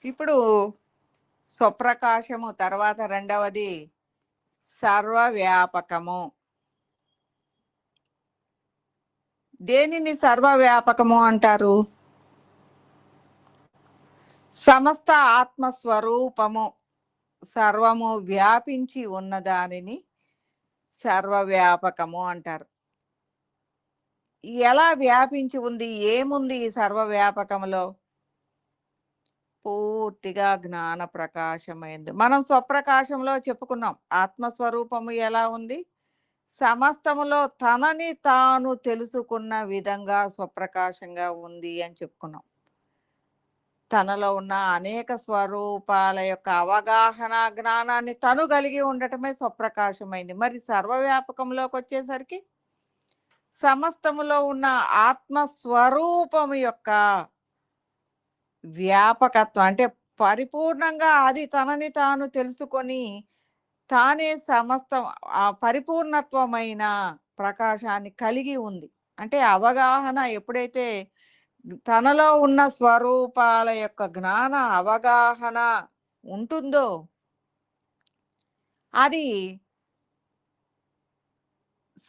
ఇప్పుడు స్వప్రకాశము తర్వాత రెండవది సర్వవ్యాపకము. దేనిని సర్వవ్యాపకము అంటారు? సమస్త ఆత్మస్వరూపము సర్వము వ్యాపించి ఉన్న దానిని సర్వవ్యాపకము అంటారు. ఎలా వ్యాపించి ఉంది? ఏముంది ఈ సర్వవ్యాపకములో? పూర్తిగా జ్ఞాన ప్రకాశమైంది. మనం స్వప్రకాశంలో చెప్పుకున్నాం ఆత్మస్వరూపము ఎలా ఉంది, సమస్తములో తనని తాను తెలుసుకున్న విధంగా స్వప్రకాశంగా ఉంది అని చెప్పుకున్నాం. తనలో ఉన్న అనేక స్వరూపాల యొక్క అవగాహన జ్ఞానాన్ని తను కలిగి ఉండటమే స్వప్రకాశమైంది. మరి సర్వవ్యాపకంలోకి వచ్చేసరికి సమస్తములో ఉన్న ఆత్మస్వరూపము యొక్క వ్యాపకత్వం, అంటే పరిపూర్ణంగా అది తనని తాను తెలుసుకొని తానే సమస్తం ఆ పరిపూర్ణత్వమైన ప్రకాశాన్ని కలిగి ఉంది. అంటే అవగాహన ఎప్పుడైతే తనలో ఉన్న స్వరూపాల యొక్క జ్ఞాన అవగాహన ఉంటుందో అది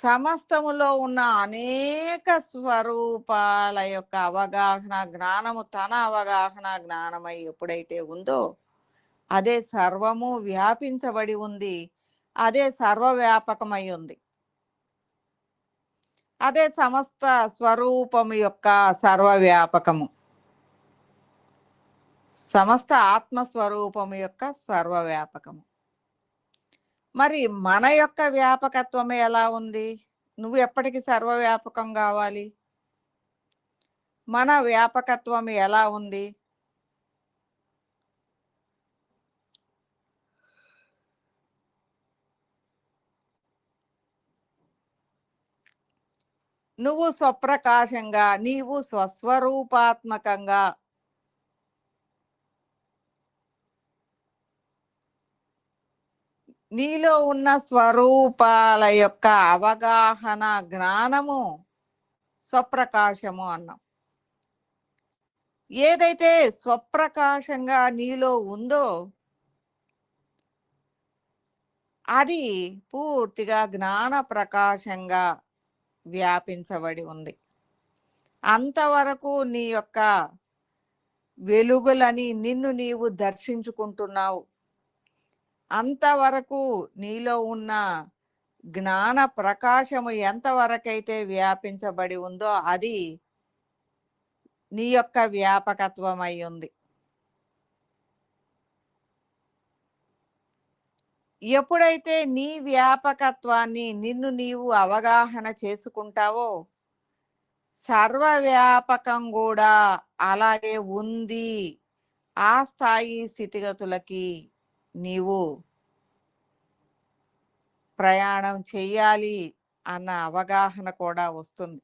సమస్తములో ఉన్న అనేక స్వరూపాల యొక్క అవగాహన జ్ఞానము తన అవగాహన జ్ఞానమై ఎప్పుడైతే ఉందో అదే సర్వము వ్యాపించబడి ఉంది, అదే సర్వవ్యాపకమై ఉంది, అదే సమస్త స్వరూపము యొక్క సర్వవ్యాపకము, సమస్త ఆత్మస్వరూపము యొక్క సర్వవ్యాపకము. మరి మన యొక్క వ్యాపకత్వం ఎలా ఉంది? నువ్వు ఎప్పటికీ సర్వవ్యాపకం కావాలి. మన వ్యాపకత్వం ఎలా ఉంది? నువ్వు స్వప్రకాశంగా, నీవు స్వస్వరూపాత్మకంగా నీలో ఉన్న స్వరూపాల యొక్క అవగాహన జ్ఞానము స్వప్రకాశము అన్నాం. ఏదైతే స్వప్రకాశంగా నీలో ఉందో అది పూర్తిగా జ్ఞాన ప్రకాశంగా వ్యాపించబడి ఉంది. అంతవరకు నీ యొక్క వెలుగులని నిన్ను నీవు దర్శించుకుంటున్నావు. అంతవరకు నీలో ఉన్న జ్ఞాన ప్రకాశము ఎంతవరకైతే వ్యాపించబడి ఉందో అది నీ యొక్క వ్యాపకత్వం అయి ఉంది. ఎప్పుడైతే నీ వ్యాపకత్వాన్ని నిన్ను నీవు అవగాహన చేసుకుంటావో సర్వవ్యాపకం కూడా అలాగే ఉంది, ఆ స్థాయి స్థితిగతులకి నీవు ప్రయాణం చెయ్యాలి అన్న అవగాహన కూడా వస్తుంది.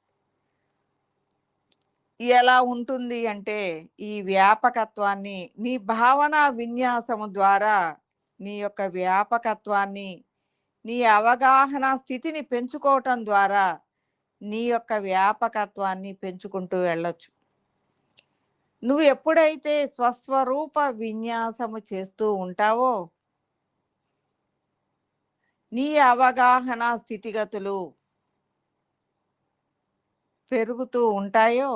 ఎలా ఉంటుంది అంటే ఈ వ్యాపకత్వాన్ని నీ భావన విన్యాసము ద్వారా నీ యొక్క వ్యాపకత్వాన్ని, నీ అవగాహన స్థితిని పెంచుకోవటం ద్వారా నీ యొక్క వ్యాపకత్వాన్ని పెంచుకుంటూ వెళ్ళొచ్చు. నువ్వు ఎప్పుడైతే స్వస్వరూప విన్యాసము చేస్తూ ఉంటావో నీ అవగాహన స్థితిగతులు పెరుగుతూ ఉంటాయో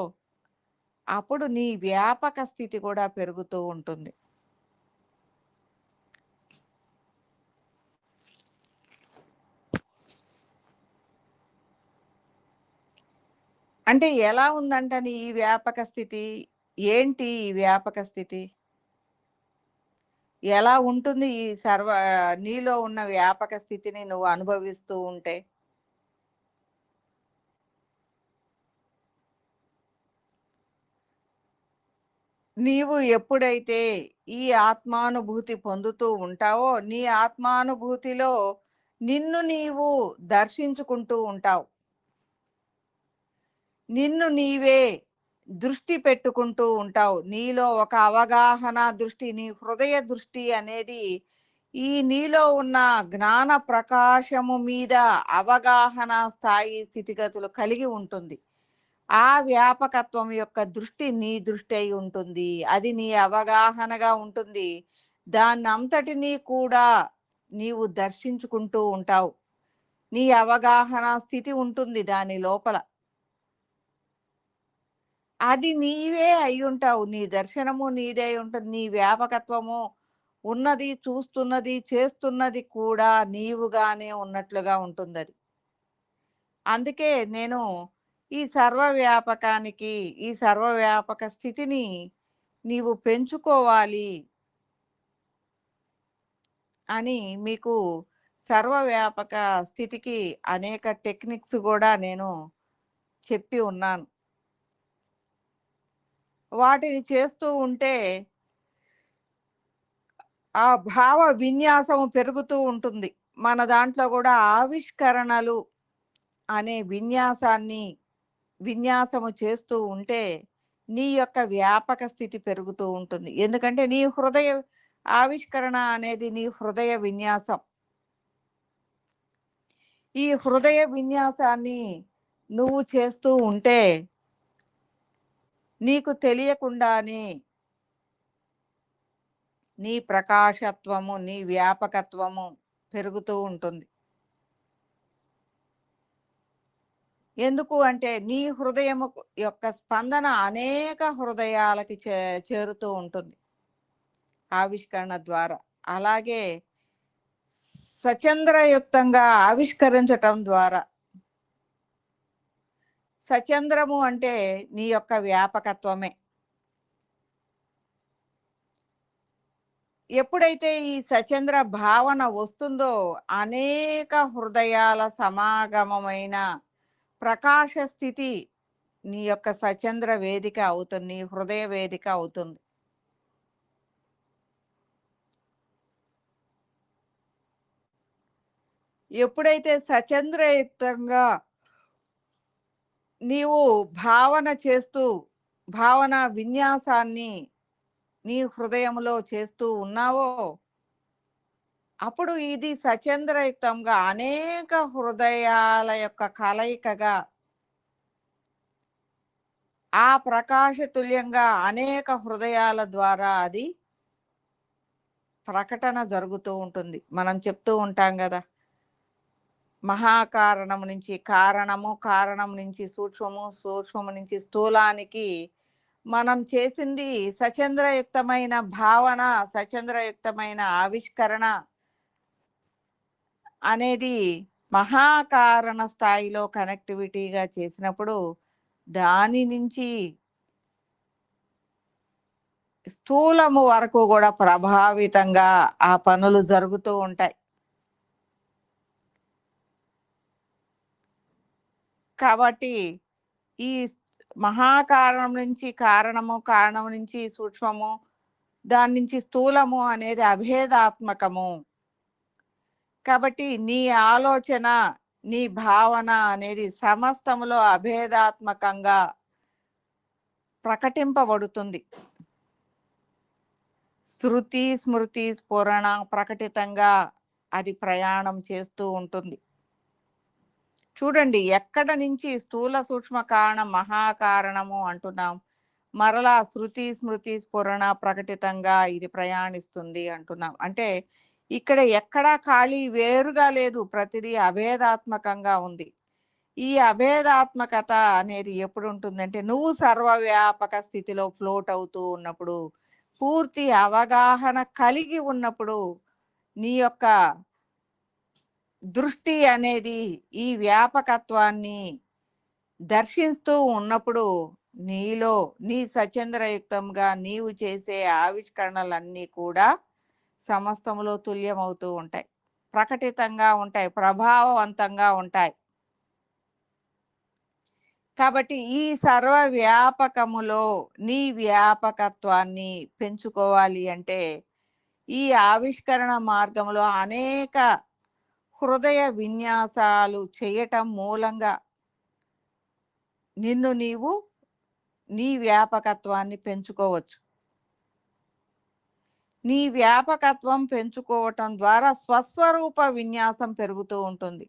అప్పుడు నీ వ్యాపక స్థితి కూడా పెరుగుతూ ఉంటుంది. అంటే ఎలా ఉందంట నీ ఈ వ్యాపక స్థితి? ఏంటి ఈ వ్యాపక స్థితి? ఎలా ఉంటుంది ఈ నీలో ఉన్న వ్యాపక స్థితిని నువ్వు అనుభవిస్తూ ఉంటే? నీవు ఎప్పుడైతే ఈ ఆత్మానుభూతి పొందుతూ ఉంటావో నీ ఆత్మానుభూతిలో నిన్ను నీవు దర్శించుకుంటూ ఉంటావు. నిన్ను నీవే దృష్టి పెట్టుకుంటూ ఉంటావు. నీలో ఒక అవగాహన దృష్టి, నీ హృదయ దృష్టి అనేది ఈ నీలో ఉన్న జ్ఞాన ప్రకాశము మీద అవగాహన స్థాయి స్థితిగతులు కలిగి ఉంటుంది. ఆ వ్యాపకత్వం యొక్క దృష్టి నీ దృష్టి అయి ఉంటుంది. అది నీ అవగాహనగా ఉంటుంది. దాన్నంతటినీ కూడా నీవు దర్శించుకుంటూ ఉంటావు. నీ అవగాహన స్థితి ఉంటుంది దాని లోపల. అది నీవే అయ్యుంటావు. నీ దర్శనము నీదే ఉంటుంది. నీ వ్యాపకత్వము ఉన్నది, చూస్తున్నది, చేస్తున్నది కూడా నీవుగానే ఉన్నట్లుగా ఉంటుందది. అందుకే నేను ఈ సర్వవ్యాపకానికి, ఈ సర్వవ్యాపక స్థితిని నీవు పెంచుకోవాలి అని మీకు సర్వవ్యాపక స్థితికి అనేక టెక్నిక్స్ గూడా నేను చెప్పి ఉన్నాను. వాటిని చేస్తూ ఉంటే ఆ భావ విన్యాసం పెరుగుతూ ఉంటుంది. మన దాంట్లో గూడా ఆవిష్కరణలు అనే విన్యాసము చేస్తూ ఉంటే నీ యొక్క వ్యాపక స్థితి పెరుగుతూ ఉంటుంది. ఎందుకంటే నీ హృదయ ఆవిష్కరణ అనేది నీ హృదయ విన్యాసం. ఈ హృదయ విన్యాసాన్ని నువ్వు చేస్తూ ఉంటే నీకు తెలియకుండానే నీ ప్రకాశత్వము, నీ వ్యాపకత్వము పెరుగుతూ ఉంటుంది. ఎందుకు అంటే నీ హృదయము యొక్క స్పందన అనేక హృదయాలకి చేరుతూ ఉంటుంది ఆవిష్కరణ ద్వారా. అలాగే సచంద్రయుక్తంగా ఆవిష్కరించటం ద్వారా. సచంద్రము అంటే నీ యొక్క వ్యాపకత్వమే. ఎప్పుడైతే ఈ సచంద్ర భావన వస్తుందో అనేక హృదయాల సమాగమమైన ప్రకాశ స్థితి నీ యొక్క సచంద్ర వేదిక అవుతుంది. నీ హృదయ వేదిక అవుతుంది. ఎప్పుడైతే సచంద్రయుక్తంగా నీవు భావన చేస్తూ, భావన విన్యాసాన్ని నీ హృదయంలో చేస్తూ ఉన్నావో, అప్పుడు ఇది సచంద్రయుక్తంగా అనేక హృదయాల యొక్క కలయికగా, ఆ ప్రకాశతుల్యంగా అనేక హృదయాల ద్వారా అది ప్రకటన జరుగుతూ ఉంటుంది. మనం చెప్తూ ఉంటాం గదా! మహాకారణం నుంచి కారణము, కారణం నుంచి సూక్ష్మము, సూక్ష్మము నుంచి స్థూలానికి మనం చేసింది సచంద్రయుక్తమైన భావన, సచంద్రయుక్తమైన ఆవిష్కరణ అనేది మహాకారణ స్థాయిలో కనెక్టివిటీగా చేసినప్పుడు దాని నుంచి స్థూలము వరకు కూడా ప్రభావితంగా ఆ పనులు జరుగుతూ ఉంటాయి. కాబట్టి ఈ మహాకారణం నుంచి కారణము, కారణం నుంచి సూక్ష్మము, దాని నుంచి స్థూలము అనేది అభేదాత్మకము. కాబట్టి నీ ఆలోచన, నీ భావన అనేది సమస్తములో అభేదాత్మకంగా ప్రకటింపబడుతుంది. శృతి, స్మృతి, స్ఫురణ ప్రకటితంగా అది ప్రయాణం చేస్తూ ఉంటుంది. చూడండి ఎక్కడ నుంచి స్థూల సూక్ష్మ కారణం మహాకారణము అంటున్నాం. మరలా శృతి, స్మృతి, స్ఫురణ ప్రకటితంగా ఇది ప్రయాణిస్తుంది అంటున్నాం. అంటే ఇక్కడ ఎక్కడా ఖాళీ వేరుగా లేదు. ప్రతిదీ అభేదాత్మకంగా ఉంది. ఈ అభేదాత్మకత అనేది ఎప్పుడు ఉంటుందంటే నువ్వు సర్వవ్యాపక స్థితిలో ఫ్లోట్ అవుతూ ఉన్నప్పుడు, పూర్తి అవగాహన కలిగి ఉన్నప్పుడు, నీ యొక్క దృష్టి అనేది ఈ వ్యాపకత్వాన్ని దర్శిస్తూ ఉన్నప్పుడు నీలో నీ సచంద్రయుక్తంగా నీవు చేసే ఆవిష్కరణలన్నీ కూడా సమస్తములో తుల్యమవుతూ ఉంటాయి, ప్రకటితంగా ఉంటాయి, ప్రభావవంతంగా ఉంటాయి. కాబట్టి ఈ సర్వ వ్యాపకములో నీ వ్యాపకత్వాన్ని పెంచుకోవాలి అంటే ఈ ఆవిష్కరణ మార్గంలో అనేక హృదయ విన్యాసాలు చేయటం మూలంగా నిన్ను నీవు నీ వ్యాపకత్వాన్ని పెంచుకోవచ్చు. నీ వ్యాపకత్వం పెంచుకోవటం ద్వారా స్వస్వరూప విన్యాసం పెరుగుతూ ఉంటుంది.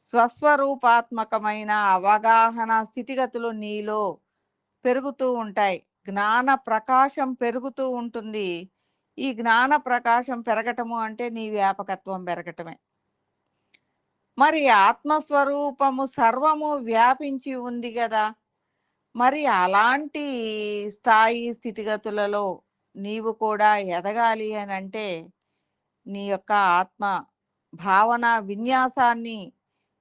స్వస్వరూపాత్మకమైన అవగాహన స్థితిగతులు నీలో పెరుగుతూ ఉంటాయి. జ్ఞాన ప్రకాశం పెరుగుతూ ఉంటుంది. ఈ జ్ఞాన ప్రకాశం పెరగటము అంటే నీ వ్యాపకత్వం పెరగటమే. మరి ఆత్మస్వరూపము సర్వము వ్యాపించి ఉంది గదా! మరి అలాంటి స్థాయి స్థితిగతులలో నీవు కూడా ఎదగాలి అనంటే, నీ యొక్క ఆత్మ భావన విన్యాసాన్ని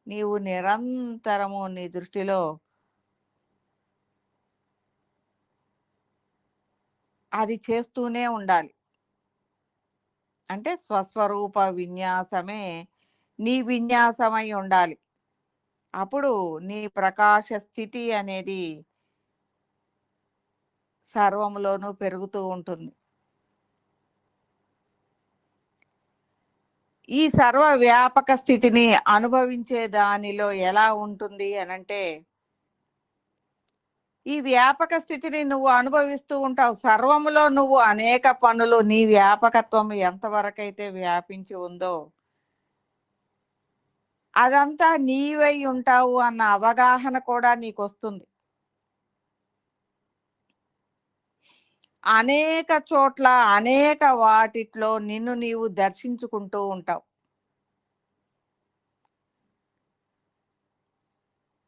నీవు నిరంతరము నీ దృష్టిలో అది చేస్తూనే ఉండాలి. అంటే స్వస్వరూప విన్యాసమే నీ విన్యాసమై ఉండాలి. అప్పుడు నీ ప్రకాశ స్థితి అనేది సర్వములోనూ పెరుగుతూ ఉంటుంది. ఈ సర్వ వ్యాపక స్థితిని అనుభవించే దానిలో ఎలా ఉంటుంది అనంటే, ఈ వ్యాపక స్థితిని నువ్వు అనుభవిస్తూ ఉంటావు. సర్వములో నువ్వు అనేక పనులు నీ వ్యాపకత్వం ఎంతవరకైతే వ్యాపించి ఉందో, అదంతా నీవై ఉంటావు అన్న అవగాహన కూడా నీకొస్తుంది. అనేక చోట్ల, అనేక వాటిట్లో నిన్ను నీవు దర్శించుకుంటూ ఉంటావు.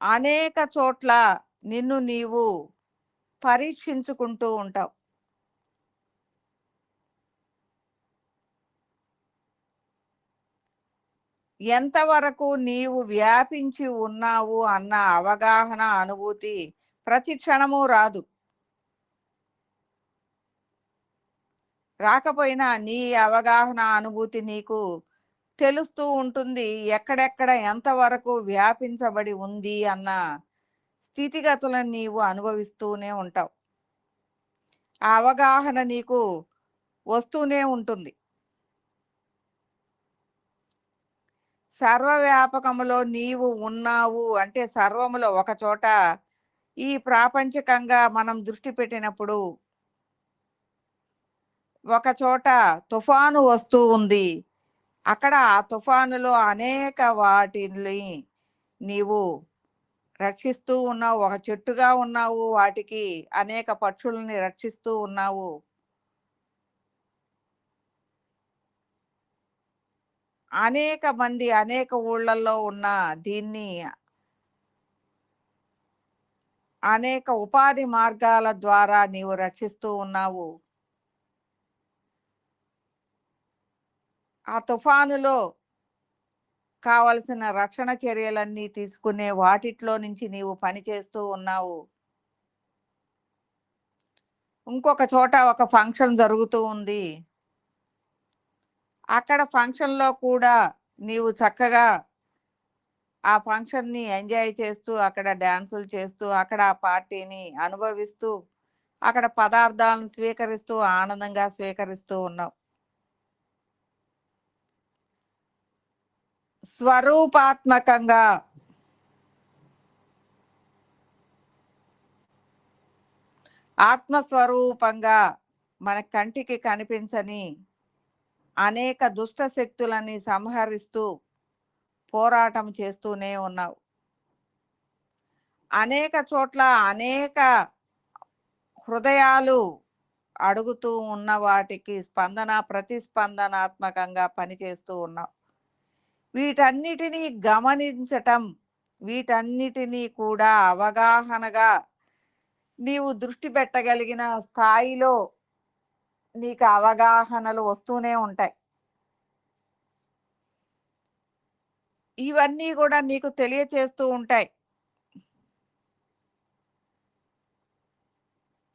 అనేక చోట్ల నిన్ను నీవు పరీక్షించుకుంటూ ఉంటావు. ఎంతవరకు నీవు వ్యాపించి ఉన్నావు అన్న అవగాహన, అనుభూతి ప్రతి క్షణము రాదు. రాకపోయినా నీ అవగాహన, అనుభూతి నీకు తెలుస్తూ ఉంటుంది. ఎక్కడెక్కడ ఎంతవరకు వ్యాపించబడి ఉంది అన్న స్థితిగతులను నీవు అనుభవిస్తూనే ఉంటావు. ఆ అవగాహన నీకు వస్తూనే ఉంటుంది. సర్వవ్యాపకములో నీవు ఉన్నావు అంటే సర్వములో ఒకచోట ఈ ప్రాపంచికంగా మనం దృష్టి పెట్టినప్పుడు ఒకచోట తుఫాను వస్తూ ఉంది. అక్కడ ఆ తుఫానులో అనేక వాటిని నీవు రక్షిస్తూ ఉన్నావు. ఒక చెట్టుగా ఉన్నావు. వాటికి అనేక పక్షుల్ని రక్షిస్తూ ఉన్నావు. అనేక మంది అనేక ఊళ్ళల్లో ఉన్న దీన్ని అనేక ఉపాధి మార్గాల ద్వారా నీవు రక్షిస్తూ ఉన్నావు. ఆ తుఫానులో కావలసిన రక్షణ చర్యలన్నీ తీసుకునే వాటిట్లో నుంచి నీవు పని చేస్తూ ఉన్నావు. ఇంకొక చోట ఒక ఫంక్షన్ జరుగుతూ ఉంది. అక్కడ ఫంక్షన్‌లో కూడా నీవు చక్కగా ఆ ఫంక్షన్‌ని ఎంజాయ్ చేస్తూ, అక్కడ డాన్సులు చేస్తూ, అక్కడ ఆ పార్టీని అనుభవిస్తూ, అక్కడ పదార్థాలను స్వీకరిస్తూ, ఆనందంగా స్వీకరిస్తూ ఉన్నావు. స్వరూపాత్మకంగా ఆత్మస్వరూపంగా మన కంటికి కనిపించని అనేక దుష్ట శక్తులని సంహరిస్తూ పోరాటం చేస్తూనే ఉన్నావు. అనేక చోట్ల అనేక హృదయాలు అడుగుతూ ఉన్న వాటికి ప్రతిస్పందనాత్మకంగా పనిచేస్తూ ఉన్నావు. వీటన్నిటినీ గమనించటం, వీటన్నిటినీ కూడా అవగాహనగా నీవు దృష్టి పెట్టగలిగిన స్థాయిలో నీకు అవగాహనలు వస్తూనే ఉంటాయి. ఇవన్నీ కూడా నీకు తెలియచేస్తూ ఉంటాయి.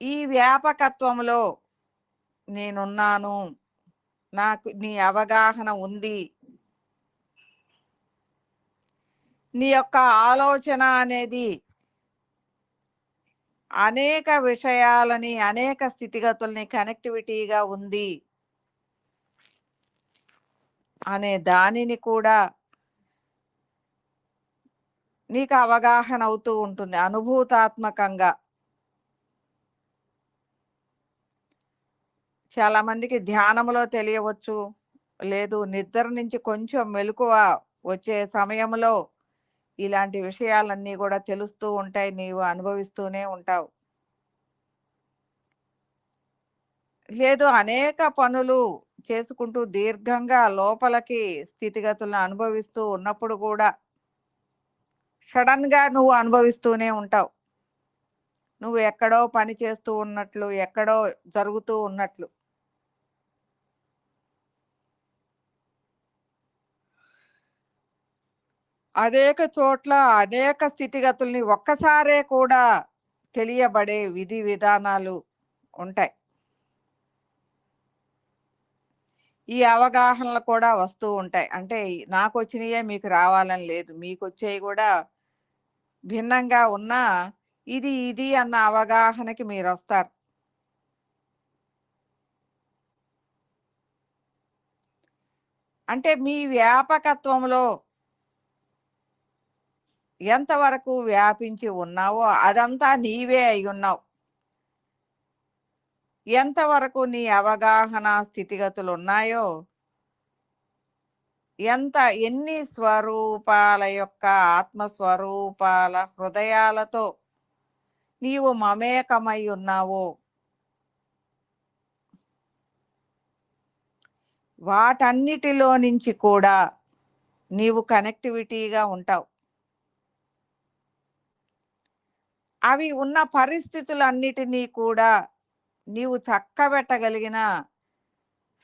ఈ వ్యాపకత్వంలో నేనున్నాను. నాకు నీ అవగాహన ఉంది. నీ యొక్క ఆలోచన అనేది అనేక విషయాలని, అనేక స్థితిగతుల్ని కనెక్టివిటీగా ఉంది అనే దానిని కూడా నీకు అవగాహన అవుతూ ఉంటుంది అనుభూతాత్మకంగా. చాలా మందికి ధ్యానంలో తెలియవచ్చు. లేదు నిద్ర నుంచి కొంచెం మెలకువ వచ్చే సమయంలో ఇలాంటి విషయాలన్నీ గూడా తెలుస్తూ ఉంటాయి. నీవు అనుభవిస్తూనే ఉంటావు. లేదు అనేక పనులు చేసుకుంటూ దీర్ఘంగా లోపలికి స్థితిగతులను అనుభవిస్తూ ఉన్నప్పుడు గూడా సడెన్‌గా నువ్వు అనుభవిస్తూనే ఉంటావు. నువ్వు ఎక్కడో పని చేస్తూ ఉన్నట్లు, ఎక్కడో జరుగుతూ ఉన్నట్లు. అనేక చోట్ల అనేక స్థితిగతుల్ని ఒక్కసారే కూడా తెలియబడే విధి విధానాలు ఉంటాయి. ఈ అవగాహనలు కూడా వస్తూ ఉంటాయి. అంటే నాకొచ్చినియే మీకు రావాలని లేదు. మీకొచ్చేయి గూడా భిన్నంగా ఉన్నా ఇది అన్న అవగాహనకి మీరొస్తారు. అంటే మీ వ్యాపకత్వంలో ఎంతవరకు వ్యాపించి ఉన్నావో అదంతా నీవే అయ్యున్నావు. ఎంతవరకు నీ అవగాహన స్థితిగతులున్నాయో, ఎన్ని స్వరూపాల యొక్క ఆత్మస్వరూపాల హృదయాలతో నీవు మమేకమై ఉన్నావో, వాటన్నిటిలో నుంచి కూడా నీవు కనెక్టివిటీగా ఉంటావు. అవి ఉన్న పరిస్థితులన్నిటినీ కూడా నీవు చక్కబెట్టగలిగిన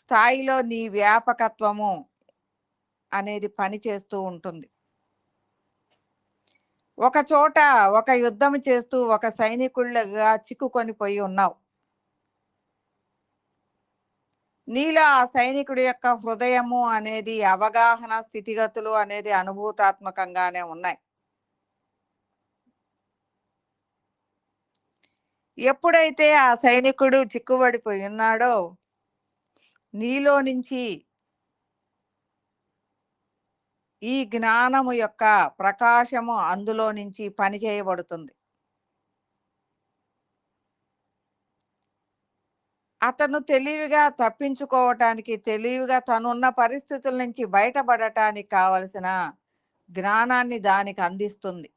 స్థాయిలో నీ వ్యాపకత్వము అనేది పని చేస్తూ ఉంటుంది. ఒక చోట ఒక యుద్ధం చేస్తూ ఒక సైనికుడిగా చిక్కుకొని పోయి ఉన్నావు. నీలో ఆ సైనికుడి యొక్క హృదయము అనేది అవగాహన స్థితిగతులు అనేది అనుభూతాత్మకంగానే ఉన్నాయి. ఎప్పుడైతే ఆ సైనికుడు చిక్కుబడిపోయి ఉన్నాడో నీలో నుంచి ఈ జ్ఞానము యొక్క ప్రకాశము అందులో నుంచి పనిచేయబడుతుంది. అతను తెలివిగా తప్పించుకోవటానికి, తెలివిగా తనున్న పరిస్థితుల నుంచి బయటపడటానికి కావలసిన జ్ఞానాన్ని దానికి అందిస్తుంది.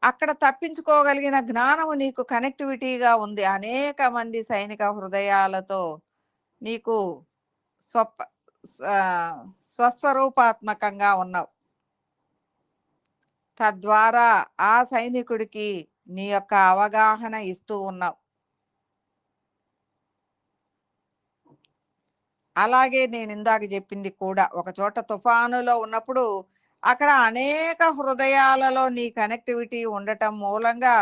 అక్కడ తప్పించుకోగలిగిన జ్ఞానము నీకు కనెక్టివిటీగా ఉంది. అనేక మంది సైనిక హృదయాలతో నీకు స్వప్ స్వస్వరూపాత్మకంగా ఉన్నావు. తద్వారా ఆ సైనికుడికి నీ యొక్క అవగాహన ఇస్తూ ఉన్నావు. అలాగే నేను ఇందాక చెప్పింది కూడా ఒక చోట తుఫానులో ఉన్నప్పుడు అక్కడ అనేక హృదయాలలో నీ కనెక్టివిటీ ఉండటం మూలంగా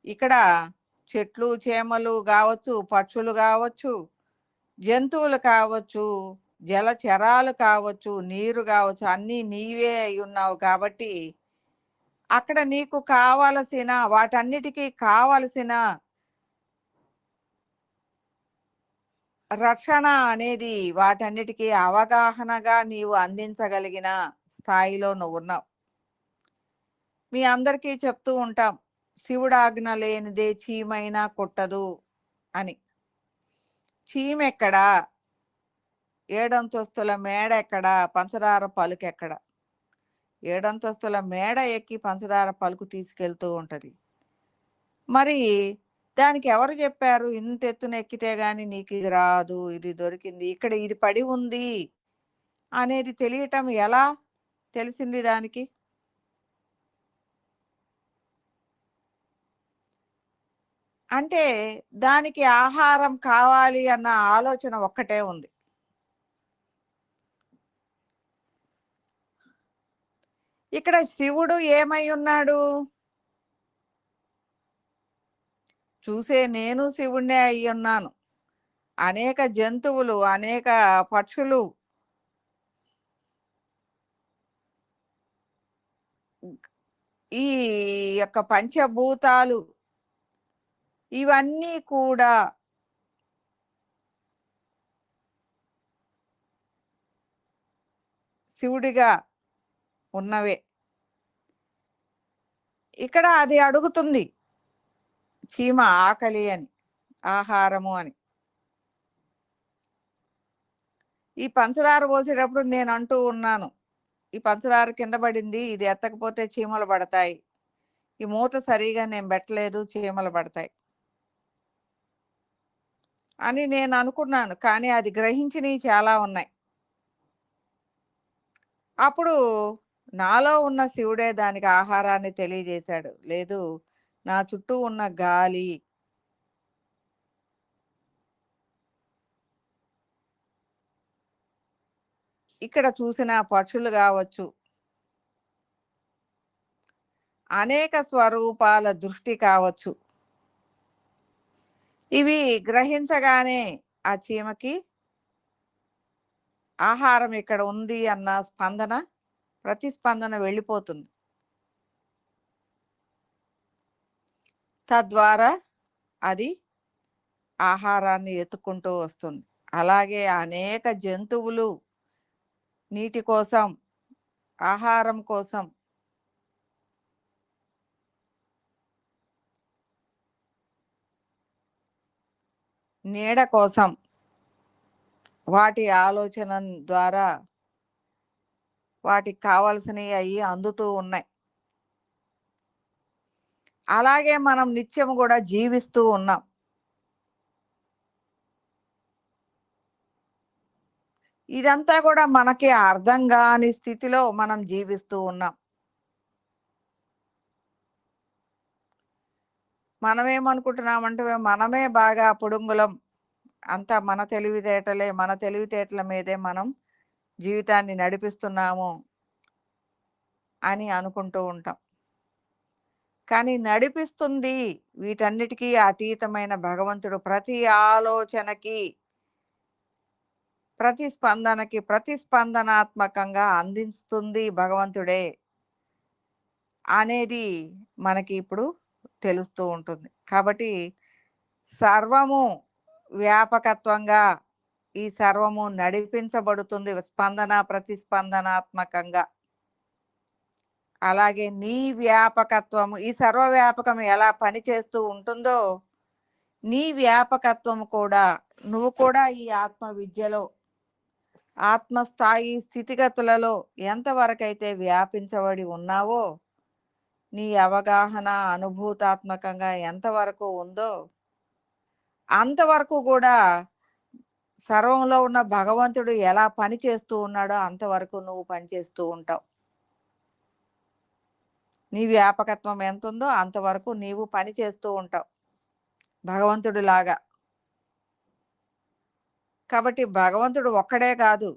ఇక్కడ చెట్లు చేమలు కావచ్చు, పక్షులు కావచ్చు, జంతువులు కావచ్చు, జలచరాలు కావచ్చు, నీరు కావచ్చు, అన్నీ నీవే అయి ఉన్నావు కాబట్టి అక్కడ నీకు కావలసిన వాటన్నిటికీ కావలసిన రక్షణ అనేది వాటన్నిటికీ అవగాహనగా నీవు అందించగలిగిన స్థాయిలో నువ్వున్నావు. మీ అందరికీ చెప్తూ ఉంటాం, శివుడాజ్ఞ లేనిదే చీమైనా కుట్టదు అని. చీమెక్కడా, ఏడంతస్తుల మేడ ఎక్కడా, పంచదార పలుకెక్కడ. ఏడంతస్తుల మేడ ఎక్కి పంచదార పలుకు తీసుకెళ్తూ ఉంటది. మరి దానికి ఎవరు చెప్పారు? ఇంత ఎత్తున ఎక్కితే గాని నీకు ఇది రాదు, ఇది దొరికింది, ఇక్కడ ఇది పడి ఉంది అనేది తెలియటం ఎలా తెలిసింది దానికి? అంటే దానికి ఆహారం కావాలి అన్న ఆలోచన ఒక్కటే ఉంది. ఇక్కడ శివుడు ఏమై ఉన్నాడు? చూసే నేను శివుడినే అయ్యున్నాను. అనేక జంతువులు, అనేక పక్షులు ఈ యొక్క పంచభూతాలు ఇవన్నీ కూడా శివుడిగా ఉన్నవే. ఇక్కడ అది అడుగుతుంది చీమ ఆకలి అని, ఆహారము అని. ఈ పంచదార పోసేటప్పుడు నేను అంటూ ఉన్నాను, ఈ పంచదార కింద పడింది. ఇది ఎత్తకపోతే చీమలు పడతాయి. ఈ మూత సరిగా నేను పెట్టలేదు. చీమలు పడతాయి. అని నేను అనుకున్నాను. కానీ అది గ్రహించినయి చాలా ఉన్నాయి. అప్పుడు నాలో ఉన్న శివుడే దానికి ఆహారాన్ని తెలియజేశాడు. లేదు, నా చుట్టూ ఉన్న గాలి, ఇక్కడ చూసిన పక్షులు గావచ్చు, అనేక స్వరూపాల దృష్టి కావచ్చు. ఇవి గ్రహించగానే ఆ చీమకి ఆహారం ఇక్కడ ఉంది అన్న స్పందన, ప్రతిస్పందన వెళ్ళిపోతుంది. తద్వారా అది ఆహారాన్ని ఎత్తుక్కుంటూ వస్తుంది. అలాగే అనేక జంతువులు నీటి కోసం, ఆహారం కోసం, నీడ కోసం వాటి ఆలోచన ద్వారా వాటికి కావాల్సినవి అయ్యి అందుతూ ఉన్నాయి. అలాగే మనం నిత్యం కూడా జీవిస్తూ ఉన్నాం. ఇదంతా కూడా మనకి అర్థం కాని స్థితిలో మనం జీవిస్తూ ఉన్నాం. మనమేమనుకుంటున్నామంటే మనమే బాగా పొడుంగులం, అంతా మన తెలివితేటలే, మన తెలివితేటల మీదే మనం జీవితాన్ని నడిపిస్తున్నాము అని అనుకుంటూ ఉంటాం. కానీ నడిపిస్తుంది వీటన్నిటికీ అతీతమైన భగవంతుడు. ప్రతి ఆలోచనకి, ప్రతి స్పందనకి ప్రతిస్పందనాత్మకంగా అందిస్తుంది భగవంతుడే అనేది మనకి ఇప్పుడు తెలుస్తూ ఉంటుంది. కాబట్టి సర్వము వ్యాపకత్వంగా ఈ సర్వము నడిపించబడుతుంది స్పందన ప్రతిస్పందనాత్మకంగా. అలాగే నీ వ్యాపకత్వము, ఈ సర్వవ్యాపకం ఎలా పనిచేస్తూ ఉంటుందో నీ వ్యాపకత్వము కూడా, నువ్వు కూడా ఈ ఆత్మ విద్యలో, ఆత్మస్థాయి స్థితిగతులలో ఎంతవరకైతే వ్యాపించబడి ఉన్నావో, నీ అవగాహన అనుభూతాత్మకంగా ఎంతవరకు ఉందో అంతవరకు కూడా సర్వంలో ఉన్న భగవంతుడు ఎలా పని చేస్తూ ఉన్నాడో అంతవరకు నువ్వు పనిచేస్తూ ఉంటావు. నీ వ్యాపకత్వం ఎంత ఉందో అంతవరకు నీవు పని చేస్తూ ఉంటావు భగవంతుడి లాగా. కాబట్టి భగవంతుడు ఒక్కడే కాదు,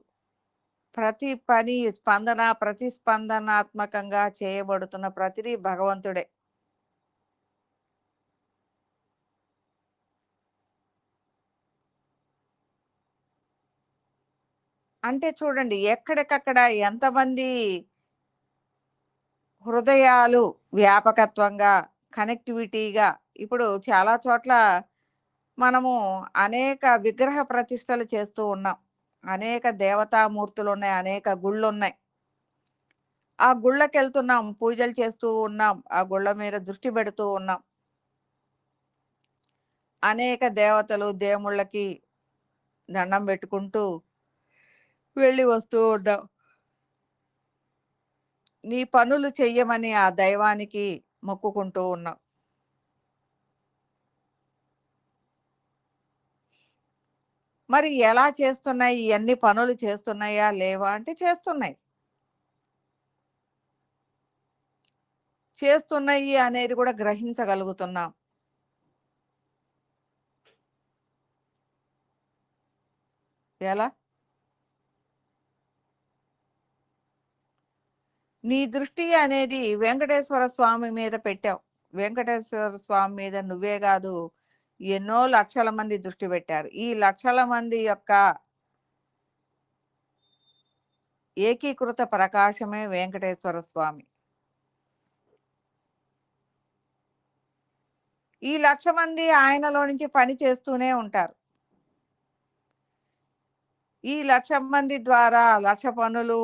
ప్రతి పని స్పందన ప్రతిస్పందనాత్మకంగా చేయబడుతున్న ప్రతిదీ భగవంతుడే. అంటే చూడండి, ఎక్కడికక్కడ ఎంతమంది హృదయాలు వ్యాపకత్వంగా, కనెక్టివిటీగా, ఇప్పుడు చాలా చోట్ల మనము అనేక విగ్రహ ప్రతిష్టలు చేస్తూ ఉన్నాం. అనేక దేవతామూర్తులు ఉన్నాయి, అనేక గుళ్ళున్నాయి. ఆ గుళ్ళకెళ్తున్నాం, పూజలు చేస్తూ ఉన్నాం, ఆ గుళ్ళ మీద దృష్టి పెడుతూ ఉన్నాం. అనేక దేవతలు, దేవుళ్ళకి దండం పెట్టుకుంటూ వెళ్ళి వస్తూ ఉన్నాం. నీ పనులు చెయ్యమని ఆ దైవానికి మొక్కుకుంటూ ఉన్నాం. మరి ఎలా చేస్తున్నాయి? ఇయన్నీ పనులు చేస్తున్నాయా? లేవా? అంటే చేస్తున్నాయి. చేస్తున్నాయి అనేది కూడా గ్రహించగలుగుతున్నాం. ఎలా? నీ దృష్టి అనేది వెంకటేశ్వర స్వామి మీద పెట్టావు. వెంకటేశ్వర స్వామి మీద నువ్వే కాదు, ఎన్నో లక్షల మంది దృష్టి పెట్టారు. ఈ లక్షల మంది యొక్క ఏకీకృత ప్రకాశమే వెంకటేశ్వర స్వామి. ఈ 1,00,000 మంది ఆయనలో నుంచి పని చేస్తూనే ఉంటారు. ఈ 1,00,000 మంది ద్వారా 1,00,000 పనులు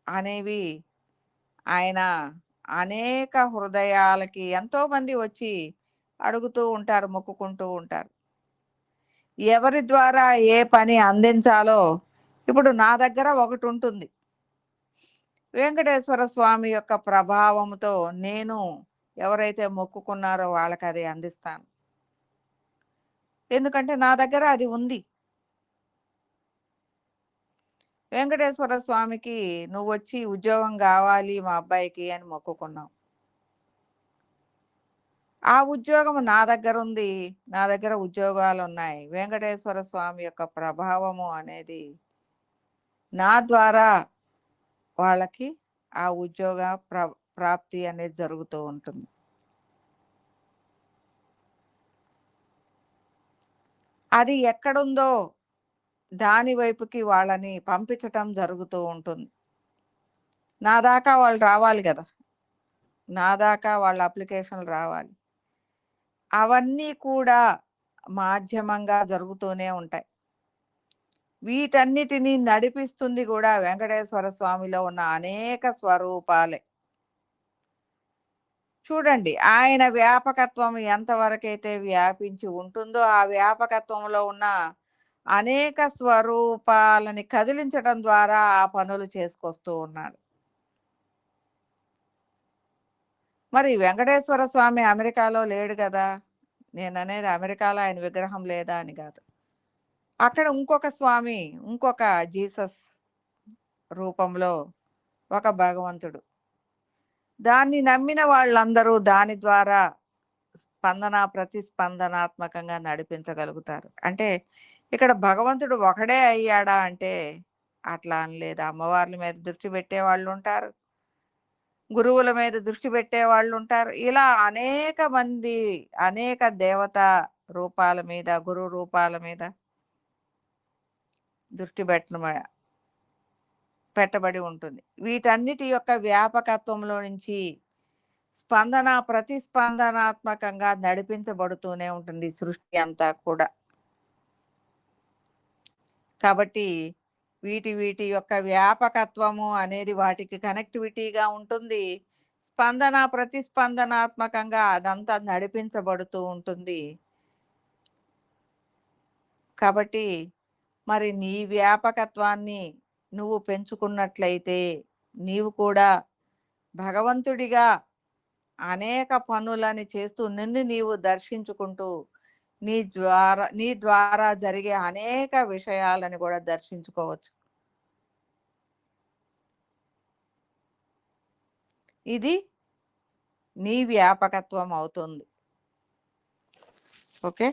అనేవి ఆయన అనేక హృదయాలకి ఎంతో మంది వచ్చి అడుగుతూ ఉంటారు, మొక్కుకుంటూ ఉంటారు. ఎవరి ద్వారా ఏ పని అందించాలో ఇప్పుడు నా దగ్గర ఒకటుంటుంది. వెంకటేశ్వర స్వామి యొక్క ప్రభావంతో నేను ఎవరైతే మొక్కుకున్నారో వాళ్ళకది అందిస్తాను. ఎందుకంటే నా దగ్గర అది ఉంది. వెంకటేశ్వర స్వామికి నువ్వొచ్చి ఉద్యోగం గావాలి మా అబ్బాయికి అని మొక్కుకున్నావు. ఆ ఉద్యోగం నా దగ్గరుంది. నా దగ్గర ఉద్యోగాలున్నాయి. వెంకటేశ్వర స్వామి యొక్క ప్రభావము అనేది నా ద్వారా వాళ్ళకి ఆ ఉద్యోగ ప్రాప్తి అనేది జరుగుతూ ఉంటుంది. అది ఎక్కడుందో దాని వైపుకి వాళ్ళని పంపించటం జరుగుతూ ఉంటుంది. నా దాకా వాళ్ళు రావాలి గదా! నా దాకా వాళ్ళ అప్లికేషన్‌లు రావాలి. అవన్నీ కూడా మాధ్యమంగా జరుగుతూనే ఉంటాయి. వీటన్నిటిని నడిపిస్తుంది గూడా వెంకటేశ్వర స్వామిలో ఉన్న అనేక స్వరూపాలే. చూడండి ఆయన వ్యాపకత్వం ఎంతవరకైతే వ్యాపించి ఉంటుందో, ఆ వ్యాపకత్వంలో ఉన్న అనేక స్వరూపాలని కదిలించడం ద్వారా ఆ పనులు చేసుకొస్తూ ఉన్నాడు. మరి వెంకటేశ్వర స్వామి అమెరికాలో లేడు గదా! నేననేది అమెరికాలో ఆయన విగ్రహం లేదా అని గాదు. అక్కడ ఇంకొక స్వామి, ఇంకొక జీసస్ రూపంలో ఒక భగవంతుడు. దాన్ని నమ్మిన వాళ్ళందరూ దాని ద్వారా ప్రతిస్పందనాత్మకంగా నడిపించగలుగుతారు. అంటే ఇక్కడ భగవంతుడు ఒకడే అయ్యాడా అంటే అట్లా అనలేదు. అమ్మవార్ల మీద దృష్టి పెట్టేవాళ్ళుంటారు. గురువుల మీద దృష్టి పెట్టేవాళ్ళుంటారు. ఇలా అనేక మంది, అనేక దేవతా రూపాల మీద, గురు రూపాల మీద దృష్టి పెట్టబడి ఉంటుంది. వీటన్నిటి యొక్క వ్యాపకత్వంలో నుంచి ప్రతిస్పందనాత్మకంగా నడిపించబడుతూనే ఉంటుంది సృష్టి అంతా కూడా. కాబట్టి వీటి యొక్క వ్యాపకత్వము అనేది వాటికి కనెక్టివిటీగా ఉంటుంది. ప్రతిస్పందనాత్మకంగా అదంతా నడిపించబడుతూ ఉంటుంది. కాబట్టి మరి నీ వ్యాపకత్వాన్ని నువ్వు పెంచుకున్నట్లయితే నీవు కూడా భగవంతుడిగా అనేక పనులని చేస్తూ నిన్ను నీవు దర్శించుకుంటూ నీ ద్వారా జరిగే అనేక విషయాలని కూడా దర్శించుకోవచ్చు. ఇది నీ వ్యాపకత్వం అవుతుంది. ఓకే.